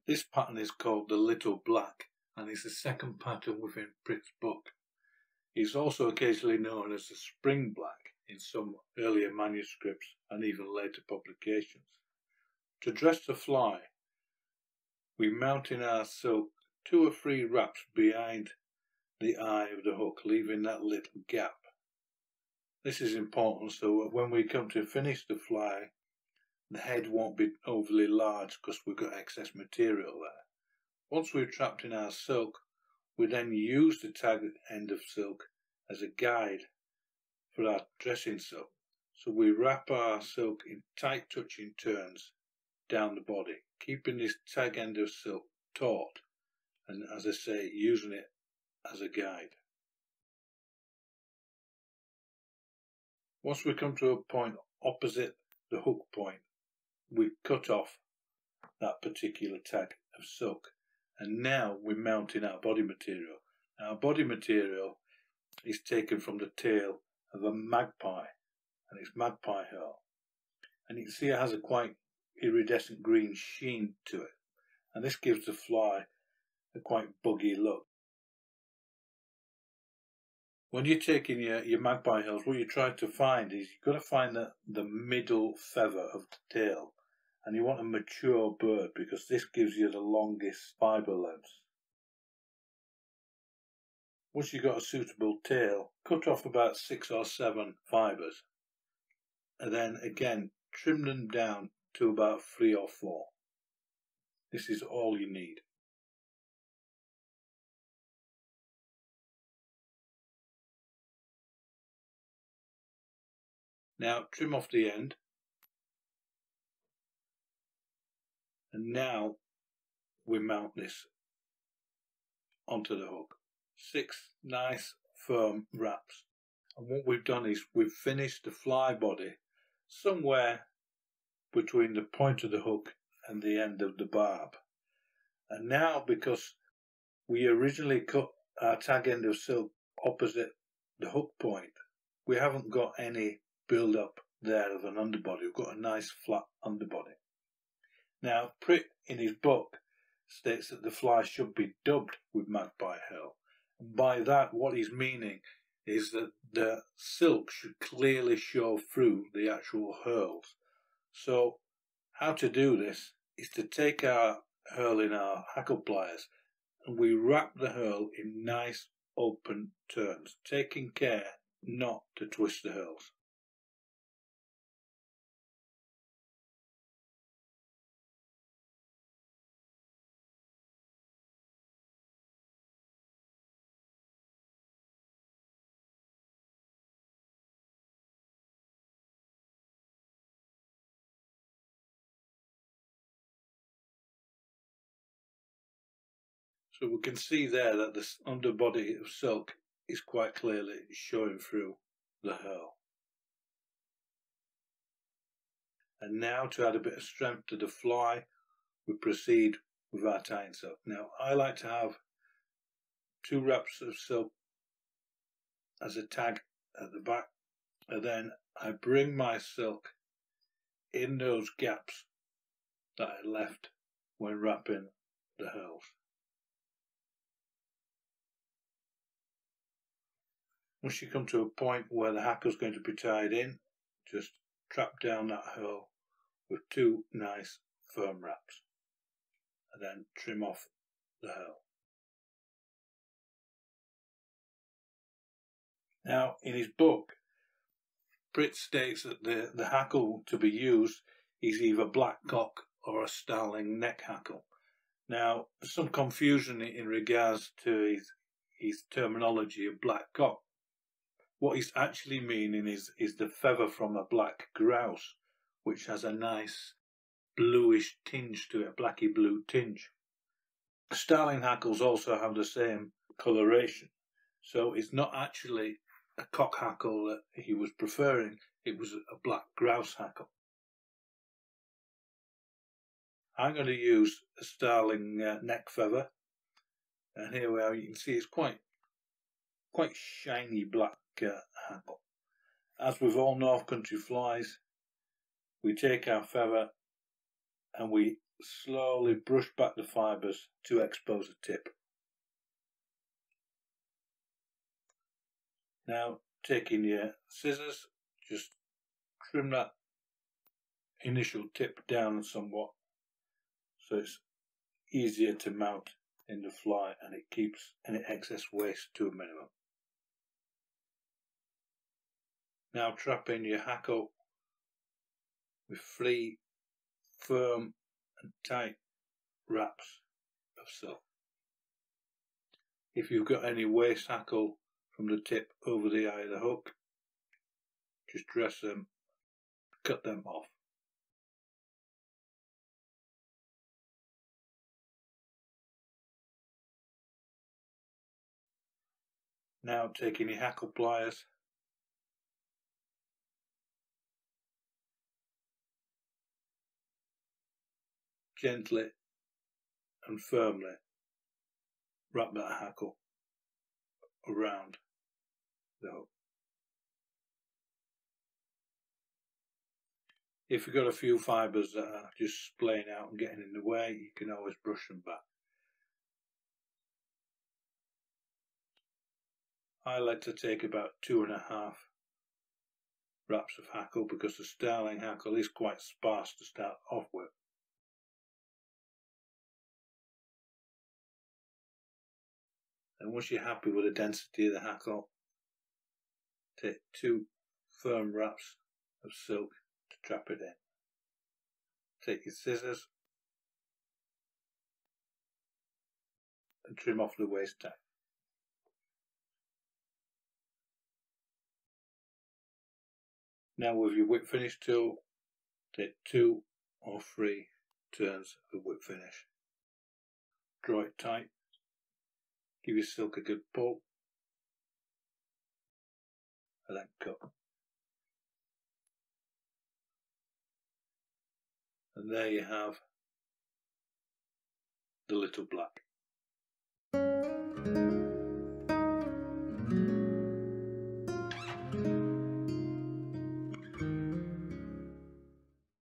This pattern is called the Little Black and is the second pattern within Pritt's book. It is also occasionally known as the Spring Black in some earlier manuscripts and even later publications. To dress the fly, we mount in our silk 2 or 3 wraps behind the eye of the hook, leaving that little gap. This is important so that when we come to finish the fly, the head won't be overly large because we've got excess material there. Once we're trapped in our silk, we then use the tag end of silk as a guide for our dressing silk. So we wrap our silk in tight touching turns down the body, keeping this tag end of silk taut and, as I say, using it as a guide. Once we come to a point opposite the hook point, we cut off that particular tag of silk, and now we're mounting our body material. Our body material is taken from the tail of a magpie and its magpie herl, and you can see it has a quite iridescent green sheen to it, and this gives the fly a quite buggy look. When you're taking your magpie herls, what you try to find is you've got to find the middle feather of the tail, and you want a mature bird because this gives you the longest fibre length. Once you've got a suitable tail, cut off about 6 or 7 fibres, and then again trim them down to about 3 or 4. This is all you need. Now trim off the end, and now we mount this onto the hook. 6 nice firm wraps, and what we've done is we've finished the fly body somewhere between the point of the hook and the end of the barb. And now, because we originally cut our tag end of silk opposite the hook point, we haven't got any build up there of an underbody. We've got a nice flat underbody. Now Pritt in his book states that the fly should be dubbed with magpie herl, and by that what he's meaning is that the silk should clearly show through the actual herls. So how to do this is to take our herl in our hackle pliers and we wrap the herl in nice open turns, taking care not to twist the herls. So we can see there that the underbody of silk is quite clearly showing through the herl. And now, to add a bit of strength to the fly, we proceed with our tying silk. Now I like to have 2 wraps of silk as a tag at the back, and then I bring my silk in those gaps that I left when wrapping the herls. Once you come to a point where the hackle is going to be tied in, just trap down that herl with 2 nice firm wraps and then trim off the herl. Now in his book, Pritt states that the hackle to be used is either black cock or a starling neck hackle. Now there's some confusion in regards to his terminology of black cock. What he's actually meaning is the feather from a black grouse, which has a nice bluish tinge to it, a blacky blue tinge. Starling hackles also have the same coloration, so it's not actually a cock hackle that he was preferring, it was a black grouse hackle. I'm going to use a starling neck feather, and here we are. You can see it's quite shiny black hackle. As with all North Country flies, we take our feather and we slowly brush back the fibres to expose the tip. Now, taking your scissors, just trim that initial tip down somewhat so it's easier to mount in the fly and it keeps any excess waste to a minimum. Now trap in your hackle with 3 firm and tight wraps of silk. If you've got any waste hackle from the tip over the eye of the hook, just dress them, cut them off. Now taking your hackle pliers, gently and firmly wrap that hackle around the hook. If you've got a few fibres that are just splaying out and getting in the way, you can always brush them back. I like to take about 2.5 wraps of hackle because the starling hackle is quite sparse to start off with. And once you're happy with the density of the hackle, take 2 firm wraps of silk to trap it in. Take your scissors and trim off the waste tack. Now with your whip finish tool, take 2 or 3 turns of whip finish. Draw it tight, give your silk a good pull, and then cut. And there you have the little black.